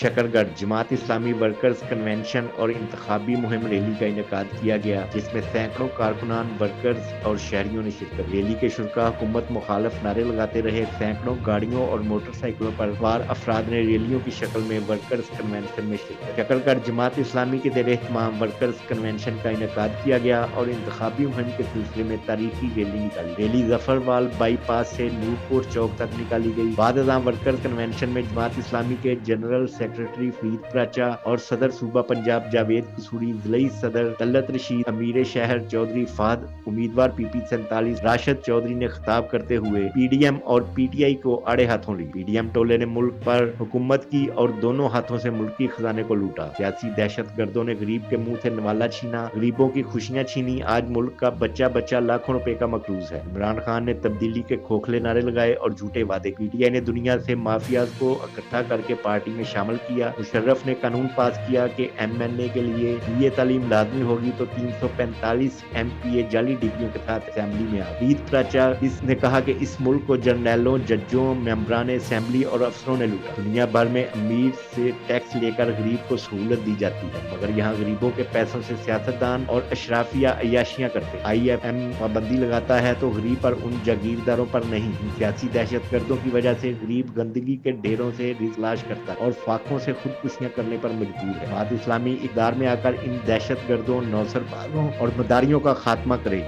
Shakargarh Jamaat Islami workers convention और इंतखाबी मुहिम rally का इनेकाद किया गया, जिसमें सैकड़ों कारकुनान, वर्कर्स और शहरियों ने शिरकत। रैली के शुरा हुकूमत मुखालफ नारे लगाते रहे। सैकड़ों गाड़ियों और मोटरसाइकिलों पर सवार अफराद ने रैलियों की शक्ल में वर्कर्स कन्वेंशन में शिरकत। शकरगढ़ जमात इस्लामी के ज़ेर एहतमाम वर्कर्स कन्वेंशन का इनेकाद किया गया और इंतखाबी मुहिम के सिलसिले में तारीखी रैली निकाली। रैली जफरवाल बाईपास से नूरपुर चौक तक निकाली गई। बाद वर्कर्स कन्वेंशन में जमात इस्लामी के जनरल सेक्रेटरी फरीद प्राचा और सदर सूबा पंजाब जावेद कसूरी, जिलई सदर तलत रशीद, अमीर शहर चौधरी फहद, उम्मीदवार पीपी 47 राशिद चौधरी ने खिताब करते हुए पीडीएम और पीटीआई को आड़े हाथों ली। पीडीएम टोले ने मुल्क पर हुकूमत की और दोनों हाथों से मुल्की खजाने को लूटा। सियासी दहशत गर्दों ने गरीब के मुंह से नवाला छीना, गरीबों की खुशियां छीनी। आज मुल्क का बच्चा बच्चा लाखों रुपए का मकरूज है। इमरान खान ने तब्दीली के खोखले नारे लगाए और झूठे वादे। पीटीआई ने दुनिया से माफियाज को इकट्ठा करके पार्टी में शामिल किया। मुशर्रफ ने कानून पास किया कि एमएनए के लिए ये तालीम लाजमी होगी तो 345 एमपीए जाली डिग्रियों के साथ असेंबली में आ। फरीद प्राचा इसने कहा कि इस मुल्क को जर्नैलों, जजों, मेंबरान असेंबली और अफसरों ने लूटा। दुनिया भर में अमीर से टैक्स लेकर गरीब को सहूलत दी जाती है, मगर यहाँ गरीबों के पैसों से सियासतदान और अशराफिया अय्याशियां करते। IFM पाबंदी लगाता है तो गरीब पर, उन जागीरदारों पर नहीं। सियासी दहशत गर्दों की वजह से गरीब गंदगी के ढेरों से तलाश करता है और फाकों से खुदकुशियां करने पर मजबूर है। जमात इस्लामी इक़्तिदार में आकर इन दहशत गर्दों, नौसरबाजों और मदारियों का खात्मा करे।